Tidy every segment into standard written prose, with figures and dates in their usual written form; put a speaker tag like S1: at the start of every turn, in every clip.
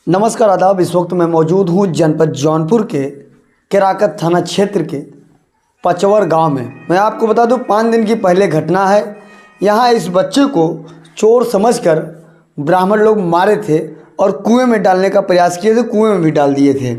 S1: नमस्कार आदाब। इस वक्त मैं मौजूद हूँ जनपद जौनपुर के केराकत थाना क्षेत्र के पचवर गांव में। मैं आपको बता दूं 5 दिन की पहले घटना है। यहाँ इस बच्चे को चोर समझकर ब्राह्मण लोग मारे थे और कुएं में डालने का प्रयास किए थे, कुएं में भी डाल दिए थे।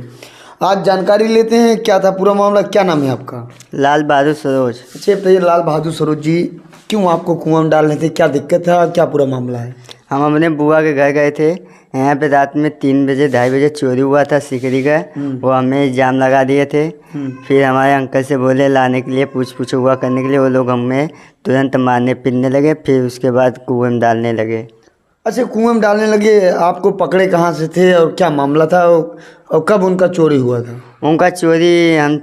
S1: आज जानकारी लेते हैं क्या था पूरा मामला। क्या नाम है आपका?
S2: लाल बहादुर सरोज।
S1: अच्छा बताइए लाल बहादुर सरोज जी, क्यों आपको कुआं में डालने थे, क्या दिक्कत था, क्या पूरा मामला है?
S2: हम अपने बुआ के घर गए थे। यहाँ पे रात में 3 बजे 2:30 बजे चोरी हुआ था सिकरी का। वो हमें जाम लगा दिए थे। फिर हमारे अंकल से बोले लाने के लिए, पूछ हुआ करने के लिए। वो लोग हमें तुरंत मारने पीटने लगे। फिर उसके बाद कुएं में डालने लगे।
S1: अच्छा, कुएं में डालने लगे। आपको पकड़े कहाँ से थे और क्या मामला था और कब उनका चोरी हुआ था?
S2: उनका चोरी हम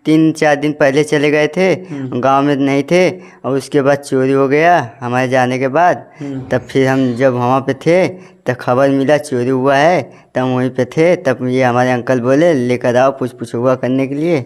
S2: 3-4 दिन पहले चले गए थे, गांव में नहीं थे। और उसके बाद चोरी हो गया हमारे जाने के बाद। तब फिर हम जब वहाँ पे थे तब खबर मिला चोरी हुआ है, तब वहीं पे थे। तब ये हमारे अंकल बोले लेकर आओ पूछ हुआ करने के लिए।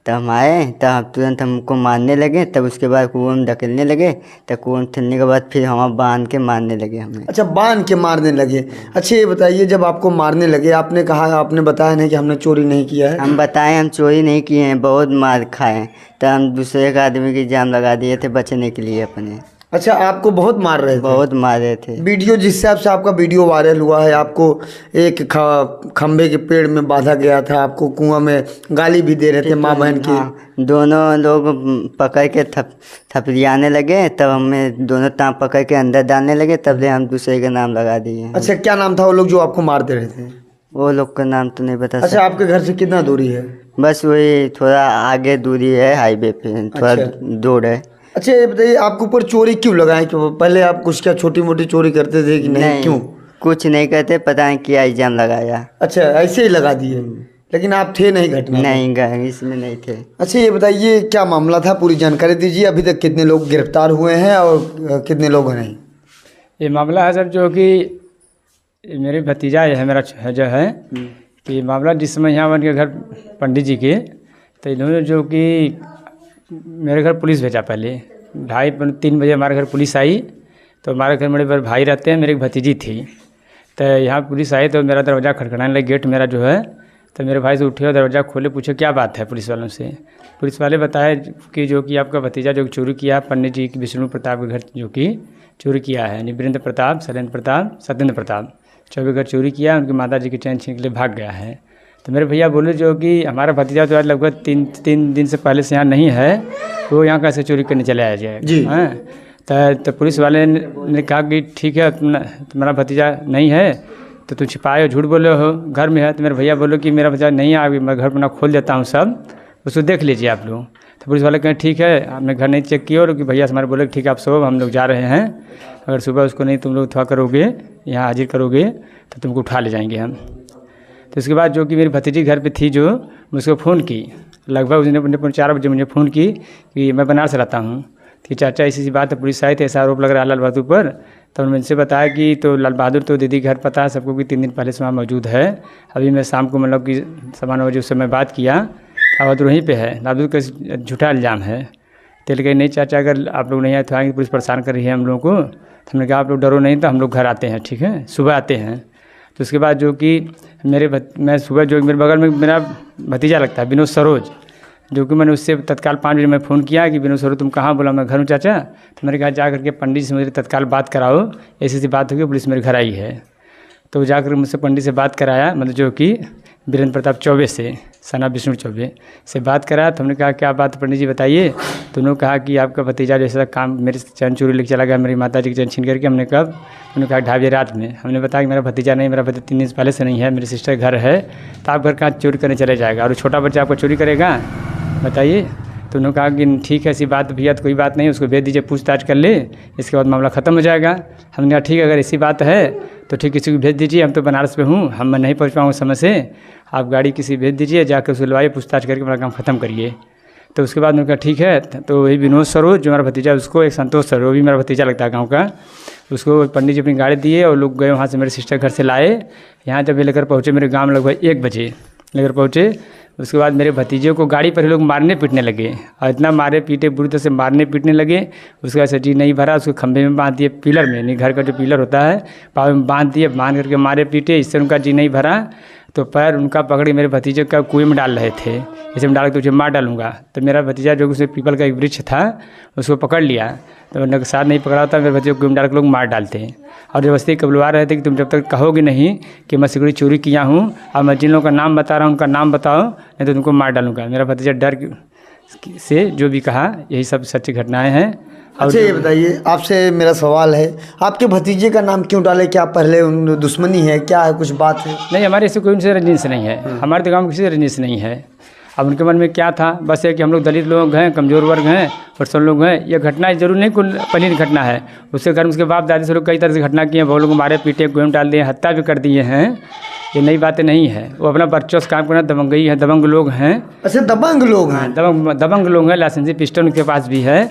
S2: तब हम आए, तब तुरंत हमको मारने लगे। तब उसके बाद कुएं में धकेलने लगे। तब कुएं में धकेलने के बाद फिर हम बांध के मारने लगे हमें।
S1: अच्छा, बांध के मारने लगे। अच्छा ये बताइए, जब आपको मारने लगे आपने कहा, आपने बताया नहीं कि हमने चोरी नहीं किया है?
S2: हम बताएं हम चोरी नहीं किए हैं, बहुत मार खाए। तो हम दूसरे एक आदमी की जाम लगा दिए थे बचने के लिए अपने।
S1: अच्छा, आपको बहुत मार रहे थे?
S2: बहुत मारे थे।
S1: वीडियो जिस हिसाब से आपका वीडियो वायरल हुआ है, आपको एक खंबे के पेड़ में बांधा गया था, आपको कुआं में गाली भी दे रहे थे माँ बहन की।
S2: हाँ, दोनों लोग पकड़ के थपड़ियाने लगे। तब हमें दोनों टाँग पकड़ के अंदर डालने लगे। तब ले हम दूसरे का नाम लगा दिए।
S1: अच्छा, क्या नाम था वो लोग जो आपको मार दे रहे थे?
S2: वो लोग का नाम तो नहीं बता।
S1: अच्छा, आपके घर से कितना दूरी है?
S2: बस वही थोड़ा आगे दूरी है, हाईवे पे थोड़ा दूर है।
S1: अच्छा ये बताइए, आपके ऊपर चोरी क्यों लगाए? क्यों पहले आप कुछ क्या छोटी मोटी चोरी करते थे कि नहीं? क्यों
S2: कुछ नहीं करते, पता नहीं क्या इल्जाम लगाया।
S1: अच्छा, ऐसे ही लगा दिए, लेकिन आप थे नहीं घटना?
S2: नहीं, इसमें नहीं थे।
S1: अच्छा ये बताइए क्या मामला था, पूरी जानकारी दीजिए। अभी तक कितने लोग गिरफ्तार हुए हैं और कितने लोग नहीं?
S3: ये मामला है सर, जो कि मेरे भतीजा है, मेरा जो है कि मामला जिस समय यहाँ उनके घर पंडित जी के, तो इन्होंने जो कि मेरे घर पुलिस भेजा। पहले 2:30-3 बजे हमारे घर पुलिस आई। तो हमारे घर मेरे भाई रहते हैं, मेरी भतीजी थी। तो यहाँ पुलिस आई तो मेरा दरवाज़ा खटखटाने लगे, गेट मेरा जो है। तो मेरे भाई से उठे और दरवाज़ा खोले, पूछे क्या बात है पुलिस वालों से। पुलिस वाले बताए कि जो कि आपका भतीजा जो चोरी किया पंडित जी की विष्णु प्रताप के घर जो कि चोरी किया है, वीरेंद्र प्रताप, शैलेंद्र प्रताप, सत्येंद्र प्रताप, 24 घर चोरी किया। उनकी माता जी की चैन छीन के लिए भाग गया है। तो मेरे भैया बोले जो कि हमारा भतीजा तो आज लगभग 3 दिन से पहले से यहाँ नहीं है, वो यहाँ कैसे चोरी करने चले आया जाए जी। हाँ, तो पुलिस वाले ने कहा कि ठीक है तुम्हारा भतीजा नहीं है तो तुम छिपाए हो, झूठ बोले हो, घर में है। तो मेरे भैया बोले कि मेरा भतीजा नहीं है, मैं घर अपना खोल देता हूँ सब, उसको देख लीजिए आप लोग। तो पुलिस वाले कहें ठीक है, आपने घर नहीं चेक किया। और कि भैया हमारे बोले ठीक है आप सो, हम लोग जा रहे हैं, अगर सुबह उसको नहीं तुम लोग थोड़ा करोगे, यहाँ हाजिर करोगे तो तुमको उठा ले जाएंगे हम। तो उसके बाद जो कि मेरी भतीजी घर पे थी, जो मुझको फ़ोन की लगभग उसने 4 बजे मुझे फ़ोन की कि मैं बनारस रहता हूँ, कि चाचा ऐसी बात है, पुलिस आई तो ऐसा आरोप लग रहा है लाल बहादुर पर। तो उन्होंने मुझसे बताया कि तो लाल बहादुर तो दीदी घर पता है सबको कि 3 दिन पहले से वहाँ मौजूद है। अभी मैं शाम को मतलब कि 9 बजे उस समय बात किया, बहादुर वहीं पे है। बहादुर का झूठा इल्ज़ाम है। तो कहीं नहीं चाचा, अगर आप लोग नहीं आए तो आएंगे, पुलिस परेशान कर रही है हम लोगों को। तो हमने कहा आप लोग डरो नहीं, तो हम लोग घर आते हैं, ठीक है, सुबह आते हैं। तो उसके बाद जो कि मैं सुबह जो मेरे बगल में मेरा भतीजा लगता है विनोद सरोज, जो कि मैंने उससे तत्काल 5 बजे में फ़ोन किया कि विनोद सरोज तुम कहाँ? बोला मैं घर हूँ चाचा। तो मैंने कहा जा करके पंडित से मुझे तत्काल बात कराओ, ऐसी बात होगी, पुलिस मेरे घर आई है। तो जाकर मुझसे पंडित से बात कराया, मतलब जो कि वीरेंद्र प्रताप चौबे से, सना विष्णु चौबे से बात कराया। तो हमने कहा क्या बात पंडित जी बताइए। तो उन्होंने कहा कि आपका भतीजा जैसा काम मेरे चैन चोरी लेकर चला गया, मेरी माता जी की चैन छीन करके। हमने कहा 2:30 बजे रात में। हमने बताया कि मेरा भतीजा नहीं, मेरा भतीजा 3 दिन पहले से नहीं है, मेरे सिस्टर घर है, तो आप घर कहाँ चोरी करने चले जाएगा, और छोटा बच्चा आपका चोरी करेगा, बताइए। तो उन्होंने कहा कि ठीक है ऐसी बात भैया तो कोई बात नहीं, उसको भेज दीजिए, पूछताछ कर ले, इसके बाद मामला ख़त्म हो जाएगा। हमने कहा ठीक है, अगर ऐसी बात है तो ठीक किसी को भेज दीजिए, हम तो बनारस पे हूँ, हम नहीं पहुँच पाऊँगा समय से, आप गाड़ी किसी भेज दीजिए, जाकर उसको लवाइए, पूछताछ करके हमारा काम ख़त्म करिए। तो उसके बाद उन्होंने कहा ठीक है। तो वही विनोद सरोज जो हमारा भतीजा, उसको एक संतोष सरोज, वो भी मेरा भतीजा लगता है गाँव का, उसको पंडित जी अपनी गाड़ी दिए और लोग गए वहाँ से, मेरे सिस्टर घर से लाए। यहाँ जब ये लेकर पहुँचे मेरे गाँव में लगभग 1 बजे, लेकर पहुँचे। उसके बाद मेरे भतीजे को गाड़ी पर ही लोग मारने पीटने लगे और इतना मारे पीटे, बुरी तरह से मारने पीटने लगे। उसके बाद से जी नहीं भरा, उसको खंभे में बांध दिए, पिलर में, नहीं घर का जो पिलर होता है पाव में बांध दिए, बांध करके मारे पीटे। इससे उनका जी नहीं भरा तो पैर उनका पकड़ के मेरे भतीजे का कुएं में डाल रहे थे, इसे में डाल के तुझे मार डालूंगा। तो मेरा भतीजा जो उसे पीपल का एक वृक्ष था उसको पकड़ लिया, तो उनके साथ नहीं पकड़ा होता मेरे भतीजे को कुएं में डाल के लोग मार डालते हैं। और जबरदस्ती कबलवा रहे थे कि तुम जब तक कहोगे नहीं कि मैं सिगड़ी चोरी किया हूँ और मैं जिन लोगों का नाम बता रहा हूँ उनका नाम बताओ, नहीं तो तुमको मार डालूंगा। मेरा भतीजा डर से जो भी कहा, यही सब सच्ची घटनाएं हैं।
S1: अच्छा ये बताइए, आपसे मेरा सवाल है, आपके भतीजे का नाम क्यों डाले? क्या पहले उन दुश्मनी है, क्या है, कुछ बात है?
S3: नहीं, हमारे ऐसे कोई उनसे रंजिश नहीं है, हमारे तो गाँव में किसी से रंजिश नहीं है। अब उनके मन में क्या था, बस है कि हम लोग दलित लोग हैं, कमज़ोर वर्ग हैं और सब लोग हैं। ये घटना जरूर नहीं कोई पहली घटना है, उसके घर में उसके बाप दादी से लोग कई तरह से घटना किए हैं, बहुत लोग मारे पीटे, कुएं में डाल दिए, हत्या भी कर दिए हैं। ये नई बातें नहीं है, वो अपना बच्चों से काम करना, दबंगई है, दबंग लोग हैं।
S1: अच्छा दबंग लोग हैं?
S3: दबंग लोग हैं, लाइसेंसी पिस्टल उनके पास भी है,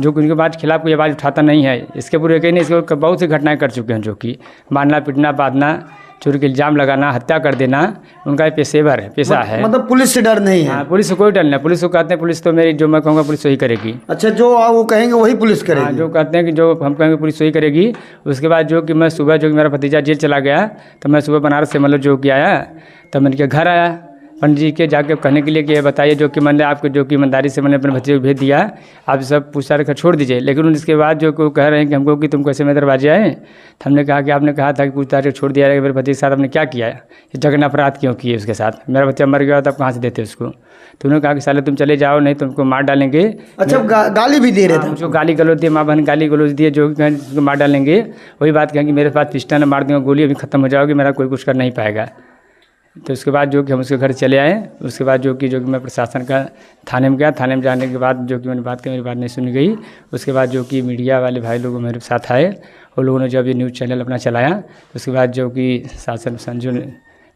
S3: जो उनके बाद खिलाफ कोई आवाज़ उठाता नहीं है। इसके पूरे कहीं नहीं, इसके बहुत सी घटनाएं कर चुके हैं, जो कि मारना पीटना, बांधना, चोरी के इल्ज़ाम लगाना, हत्या कर देना, उनका पेशेवर है, पेशा है।
S1: मतलब पुलिस से डर नहीं है?
S3: हाँ, पुलिस से कोई डर नहीं। पुलिस को कहते हैं, पुलिस तो मेरी जो मैं कहूँगा पुलिस वही करेगी।
S1: अच्छा, जो वो कहेंगे वही पुलिस करेगी?
S3: हाँ, जो कहते हैं कि जो हम कहेंगे पुलिस वही करेगी। उसके बाद जो कि मैं सुबह, जो कि मेरा भतीजा जेल चला गया, तो मैं सुबह बनारस से मतलब जो कि आया, तब मैंने घर आया पंडित जी के जाके कहने के लिए कि ये बताइए जो कि मैंने आपको जो कि ईमानदारी से मैंने अपने भतीजे को भेज दिया, आप सब पूछा रखा छोड़ दीजिए। लेकिन उसके बाद जो को कह रहे हैं कि हमको कि तुम कैसे मेरे दरवाजे आए, तो हमने कहा कि आपने कहा था कि पूछताछ छोड़ दिया है, मेरे भतीजे के साथ आपने क्या किया है, ये जघन्य अपराध क्यों किए उसके साथ, मेरा बच्चा मर गया तो आप कहाँ से देते उसको। तो उन्होंने कहा कि साले तुम चले जाओ, नहीं तुमको मार डालेंगे।
S1: अच्छा, गाली भी दे रहे थे?
S3: मुझको गाली गलौज दिए, माँ बहन गाली गलौज दिए, जो कहें उसको मार डालेंगे। वही बात कहें कि मेरे पास पिस्टल है, मार दूँगा गोली, अभी ख़त्म हो जाओगे, मेरा कोई कुछ कर नहीं पाएगा। तो उसके बाद जो कि हम उसके घर चले आए। उसके बाद जो कि मैं प्रशासन का थाने में गया। थाने में जाने के बाद जो कि मैंने बात की, मेरी बात नहीं सुनी गई। उसके बाद जो कि मीडिया वाले भाई लोग मेरे साथ आए, उन लोगों ने जब ये न्यूज़ चैनल अपना चलाया, उसके बाद जो कि शासन संजू ने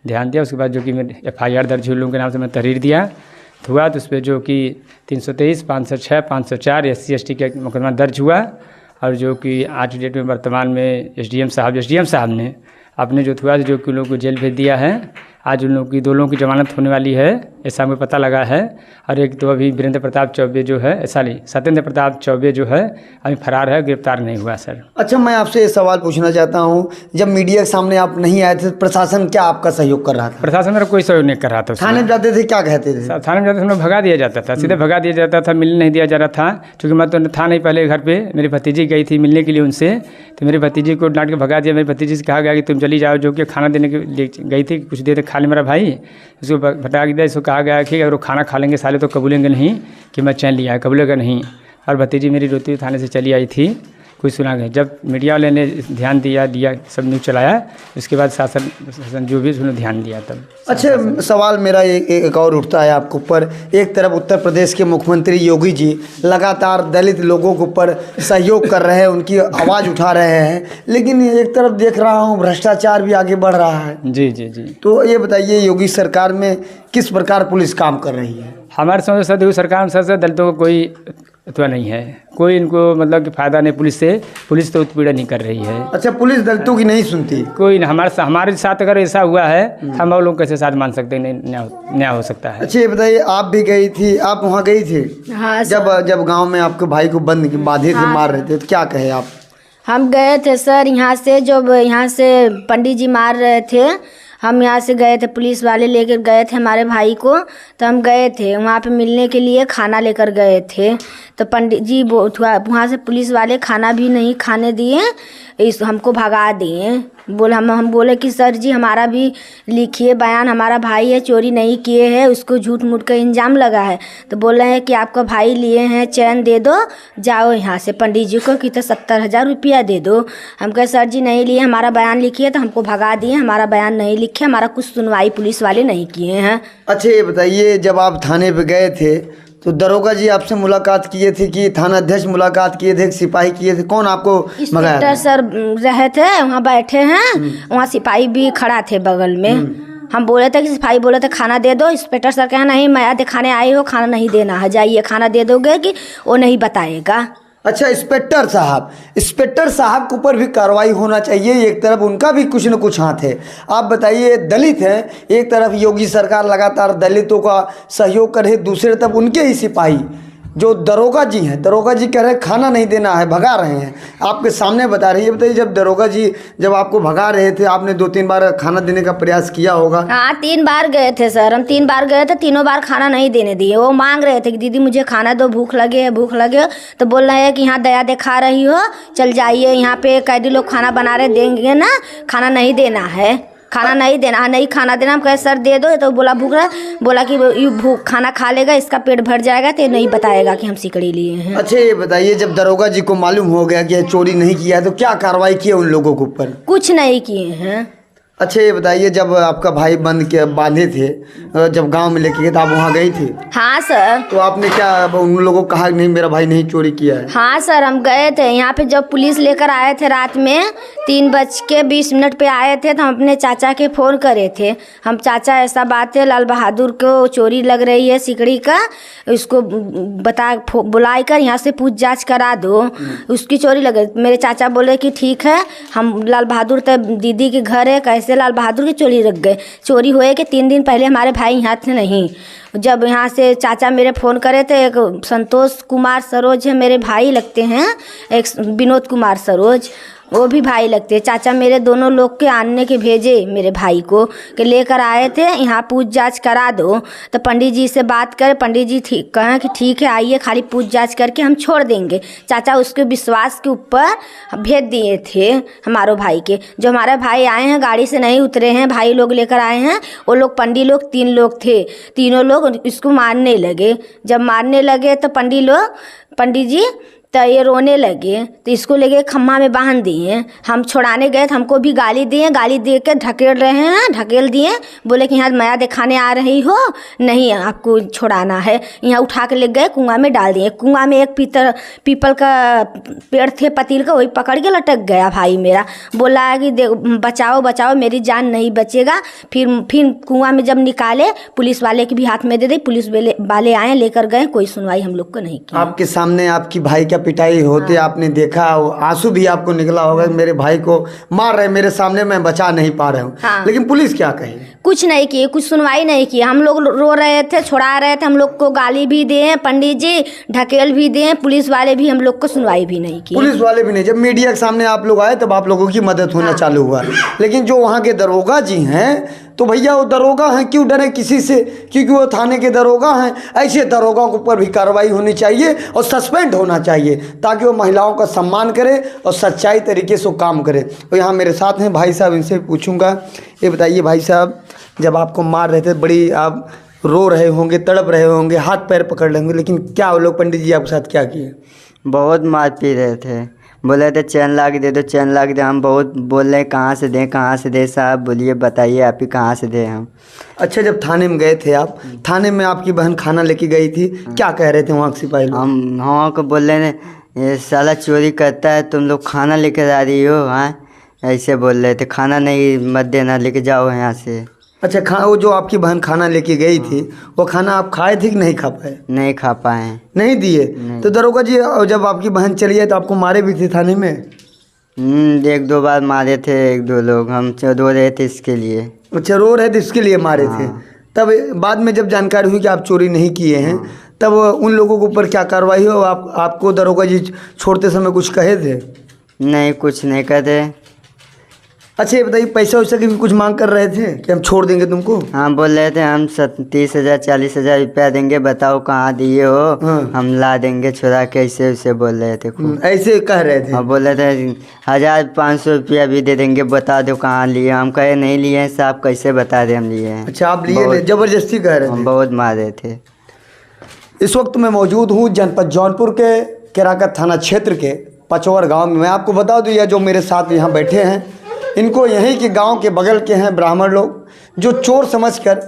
S3: ध्यान दिया। उसके बाद जो कि मेरे FIR दर्ज हुई, लोगों के नाम से मैं तहरीर दिया हुआ, तो उस पर जो कि 323, 506, 504 SC ST का मुकदमा दर्ज हुआ। और जो कि आज डेट में वर्तमान में SDM साहब ने आपने जो हुआ जो कि लोगों को जेल भेज दिया है। आज उन लोगों की 2 लोगों की जमानत होने वाली है, ऐसा हमें पता लगा है। और एक तो अभी वीरेंद्र प्रताप चौबे जो है, सत्येंद्र प्रताप चौबे जो है अभी फरार है, गिरफ्तार नहीं हुआ सर।
S1: अच्छा, मैं आपसे ये सवाल पूछना चाहता हूँ, जब मीडिया के सामने आप नहीं आए थे, प्रशासन क्या आपका सहयोग कर रहा था?
S3: प्रशासन मेरा कोई सहयोग नहीं कर रहा था।
S1: थाने में जाते थे, क्या कहते थे?
S3: थाने में जाते थे, भगा दिया जाता था, सीधे भगा दिया जाता था, मिलने नहीं दिया जा रहा था। क्योंकि मैं तो था नहीं पहले घर पे, मेरी भतीजी गई थी मिलने के लिए उनसे, तो मेरी भतीजी को डांट के भगा दिया। मेरी भतीजी से कहा गया कि तुम चली जाओ, जो कि खाना देने के लिए गई थी, कुछ देर खा ले मेरा भाई, उसको भटका दिया। इसको कहा गया कि अगर वो खाना खा लेंगे साले तो कबूलेंगे नहीं कि मैं चैन लिया है, कबूलेगा नहीं। और भतीजी मेरी रोती हुई थाने से चली आई थी, कुछ सुना गया। जब मीडिया वाले ने ध्यान दिया सब न्यूज़ चलाया, उसके बाद शासन जो भी उसने ध्यान दिया तब।
S1: अच्छा, सवाल मेरा एक और उठता है आपके ऊपर। एक तरफ उत्तर प्रदेश के मुख्यमंत्री योगी जी लगातार दलित लोगों के ऊपर सहयोग कर रहे हैं, उनकी आवाज़ उठा रहे हैं, लेकिन एक तरफ देख रहा हूँ भ्रष्टाचार भी आगे बढ़ रहा है।
S3: जी जी जी।
S1: तो ये बताइए, योगी सरकार में किस प्रकार पुलिस काम कर रही है?
S3: हमारे समझ से सरकार में दलितों को कोई अथवा नहीं है, कोई इनको मतलब कि फ़ायदा नहीं पुलिस से। पुलिस तो उत्पीड़न नहीं कर रही है।
S1: अच्छा, पुलिस दलितों की नहीं सुनती?
S3: कोई हमारे साथ अगर ऐसा हुआ है, हम और लोग कैसे साथ मान सकते हैं? न्याय हो सकता है।
S1: अच्छा ये बताइए, आप भी गई थी, आप वहाँ गई थी?
S4: हाँ,
S1: जब गांव में आपके भाई को बांधे थे, मार रहे थे, तो क्या कहे आप?
S4: हम गए थे सर यहाँ से, जब यहाँ से पंडित जी मार रहे थे, हम यहाँ से गए थे, पुलिस वाले लेकर गए थे हमारे भाई को। तो हम गए थे वहाँ पे मिलने के लिए, खाना लेकर गए थे। तो पंडित जी वहाँ से पुलिस वाले खाना भी नहीं खाने दिए, हमको भगा दिए। हम बोले कि सर जी हमारा भी लिखिए बयान, हमारा भाई है, चोरी नहीं किए हैं, उसको झूठ मूठ का इल्ज़ाम लगा है। तो बोल रहे हैं कि आपका भाई लिए हैं, चैन दे दो, जाओ यहाँ से पंडित जी को कि तो 70,000 रुपया दे दो। हम कहे सर जी नहीं लिए, हमारा बयान लिखिए। तो हमको भगा दिए, हमारा बयान नहीं लिखे, हमारा कुछ सुनवाई पुलिस वाले नहीं किए हैं।
S1: अच्छा ये बताइए, जब आप थाने पे गए थे तो दरोगा जी आपसे मुलाकात किए थे कि थाना अध्यक्ष मुलाकात किए थे, सिपाही किए थे, कौन आपको भगाया था?
S4: सर रहे थे वहाँ, बैठे हैं वहाँ, सिपाही भी खड़ा थे बगल में। हम बोले थे कि सिपाही बोले थे खाना दे दो, इंस्पेक्टर सर कहे नहीं मैं दिखाने आई हो, खाना नहीं देना है, जाइए खाना दे दोगे कि वो नहीं बताएगा।
S1: अच्छा, इंस्पेक्टर साहब के ऊपर भी कार्रवाई होना चाहिए। एक तरफ उनका भी कुछ न कुछ हाथ है। आप बताइए, दलित हैं, एक तरफ योगी सरकार लगातार दलितों का सहयोग कर रही, दूसरी तरफ उनके ही सिपाही जो दरोगा जी हैं, दरोगा जी कह रहे हैं खाना नहीं देना है, भगा रहे हैं। आपके सामने बता रही है। बताइए, जब दरोगा जी जब आपको भगा रहे थे, आपने 2-3 बार खाना देने का प्रयास किया होगा?
S4: हाँ, 3 बार गए थे सर, हम 3 बार गए थे, तीनों बार खाना नहीं देने दिए। वो मांग रहे थे कि दीदी मुझे खाना दो, भूख लगे है, भूख लगे। तो बोल रहे हैं कि यहाँ दया दिखा रही हो, चल जाइए, यहाँ पे कैदी लोग खाना बना रहे, देंगे ना, खाना नहीं देना है, खाना नहीं देना, नहीं खाना देना। हम कहे सर दे दो, तो बोला भूख रहा, बोला कि ये भूख खाना खा लेगा, इसका पेट भर जाएगा, तो ये नहीं बताएगा कि हम सिकड़ी लिए हैं।
S1: अच्छा, ये बताइए, जब दरोगा जी को मालूम हो गया कि चोरी नहीं किया, तो क्या कार्रवाई की उन लोगों के ऊपर?
S4: कुछ नहीं किए हैं।
S1: अच्छा, ये बताइए, जब आपका भाई बांधे थे, जब गांव में लेके गए तो आप वहाँ गई थी?
S4: हाँ सर।
S1: तो आपने क्या उन लोगों को कहा कि नहीं मेरा भाई नहीं चोरी किया है?
S4: हाँ सर, हम गए थे यहाँ पे, जब पुलिस लेकर आए थे रात में 3:20 पे आए थे, तो हम अपने चाचा के फ़ोन करे थे। हम चाचा, ऐसा बात है, लाल बहादुर को चोरी लग रही है सिकड़ी का, उसको बुला कर यहाँ से पूछ जाँच करा दो, उसकी चोरी लग रही। मेरे चाचा बोले कि ठीक है, हम लाल बहादुर तब दीदी के घर है, कैसे लाल बहादुर की चोरी लग गए। चोरी हुए कि 3 दिन पहले हमारे भाई यहाँ थे नहीं। जब यहाँ से चाचा मेरे फ़ोन करे थे, एक संतोष कुमार सरोज है, मेरे भाई लगते हैं, एक विनोद कुमार सरोज, वो भी भाई लगते हैं। चाचा मेरे दोनों लोग के आने के भेजे मेरे भाई को, कि लेकर आए थे, यहाँ पूछ जाँच करा दो। तो पंडित जी से बात करे, पंडित जी कहें कि ठीक है आइए, खाली पूछ जाँच करके हम छोड़ देंगे। चाचा उसके विश्वास के ऊपर भेज दिए थे हमारे भाई के। जो हमारे भाई आए हैं, गाड़ी से नहीं उतरे हैं, भाई लोग लेकर आए हैं, वो लोग पंडित लोग 3 लोग थे, तीनों लोग इसको मारने लगे। जब मारने लगे तो पंडित जी तो ये रोने लगे, तो इसको लेके खम्मा में बांध दिए। हम छुड़ाने गए तो हमको भी गाली दिए, गाली दे के ढकेल रहे हैं, ढकेल दिए, बोले कि यहाँ माया दिखाने आ रही हो, नहीं आपको छुड़ाना है। यहाँ उठा के ले गए, कुआं में डाल दिए। कुआं में एक पीपल का पेड़ थे, पतील का, वही पकड़ के लटक गया भाई मेरा। बोला कि बचाओ बचाओ, मेरी जान नहीं बचेगा। फिर कुआं में जब निकाले, पुलिस वाले के भी हाथ में दे दी, पुलिस वाले आए, लेकर गए, कोई सुनवाई हम लोग को नहीं की।
S1: आपके सामने आपकी भाई का पिटाई होते आपने देखा, आंसू भी आपको निकला होगा, मेरे भाई को मार रहे, मेरे सामने मैं बचा नहीं पा रहा हूँ।
S4: हाँ।
S1: लेकिन पुलिस क्या कही?
S4: कुछ नहीं किए, कुछ सुनवाई नहीं की। हम लोग रो रहे थे, छुड़ा रहे थे, हम लोग को गाली भी दिए, पंडित जी ढकेल भी दिए, पुलिस वाले भी हम लोग को सुनवाई भी नहीं की।
S1: पुलिस वाले भी नहीं। जब मीडिया के सामने आप लोग आए तब आप लोगों की मदद होना चालू हुआ। लेकिन जो वहाँ के दरोगा जी हैं, तो भैया वो दरोगा हैं, क्यों डरे किसी से? क्योंकि वो थाने के दरोगा हैं। ऐसे दरोगा के ऊपर भी कार्रवाई होनी चाहिए और सस्पेंड होना चाहिए, ताकि वो महिलाओं का सम्मान करे और सच्चाई तरीके से काम करे। तो यहाँ मेरे साथ हैं भाई साहब, इनसे पूछूंगा। ये बताइए भाई साहब, जब आपको मार रहे थे, बड़ी आप रो रहे होंगे, तड़प रहे होंगे, हाथ पैर पकड़ रहे होंगे, लेकिन क्या वो लोग पंडित जी आपके साथ क्या किए?
S2: बहुत मार पी रहे थे, बोले थे चैन ला के दे दो, चैन ला के दे। हम बहुत बोल रहे कहाँ से दें, कहाँ से दें साहब, बोलिए बताइए आप ही कहाँ से दें हम।
S1: अच्छा, जब थाने में गए थे आप, थाने में आपकी बहन खाना लेके गई थी, क्या कह रहे थे वहाँ के सिपाही लोग?
S2: हम हाँ को बोल रहे ये साला चोरी करता है, तुम लोग खाना लेकर आ रही हो, हाँ ऐसे बोल रहे थे। खाना नहीं मत देना, लेके जाओ यहाँ से।
S1: अच्छा, वो जो आपकी बहन खाना लेके गई थी, वो खाना आप खाए थे कि नहीं खा पाए?
S2: नहीं खा पाए,
S1: नहीं दिए। तो दरोगा जी, जब आपकी बहन चली है तो आपको मारे भी थे थाने में?
S2: 1-2 बार मारे थे, 1-2 लोग। हम रो रहे थे इसके लिए।
S1: अच्छा, रो रहे थे इसके लिए मारे थे। तब बाद में जब जानकारी हुई कि आप चोरी नहीं किए हैं, तब उन लोगों के ऊपर क्या कार्रवाई हो? आपको दरोगा जी छोड़ते समय कुछ कहे थे?
S2: नहीं, कुछ नहीं कहते।
S1: अच्छा, ये बताइए, पैसा वैसा की भी कुछ मांग कर रहे थे कि हम छोड़ देंगे तुमको?
S2: हाँ, बोल रहे थे हम 30,000 40,000 रुपया देंगे, बताओ कहाँ दिए हो।
S1: हाँ।
S2: हम ला देंगे छुड़ा के, ऐसे उसे बोल रहे थे खूब।
S1: ऐसे कह रहे थे?
S2: और बोल रहे थे 1,500 रुपया भी दे देंगे, बता दो कहाँ लिए। हम कहे नहीं लिए हैं साहब, कैसे बता दें हम लिए हैं।
S1: अच्छा, आप लिए थे, जबरदस्ती कह रहे थे?
S2: हम बहुत मारे थे।
S1: इस वक्त मैं मौजूद हूँ जनपद जौनपुर के केराकत थाना क्षेत्र के पचवर गांव में। मैं आपको बता दूँ, यह जो मेरे साथ यहाँ बैठे हैं, इनको यहीं के गांव के बगल के हैं ब्राह्मण लोग, जो चोर समझकर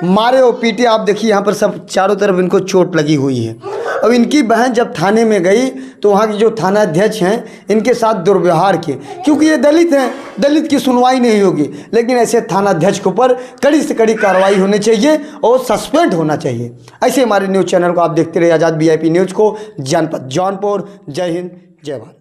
S1: मारे और पीटे। आप देखिए यहाँ पर सब चारों तरफ इनको चोट लगी हुई है। अब इनकी बहन जब थाने में गई तो वहाँ की जो थाना अध्यक्ष हैं इनके साथ दुर्व्यवहार किए, क्योंकि ये दलित हैं, दलित की सुनवाई नहीं होगी। लेकिन ऐसे थाना अध्यक्ष के ऊपर कड़ी से कड़ी कार्रवाई होनी चाहिए और सस्पेंड होना चाहिए। ऐसे हमारे न्यूज़ चैनल को आप देखते रहिए आज़ाद VIP न्यूज़ को, जनपद जौनपुर। जय हिंद, जय भारत।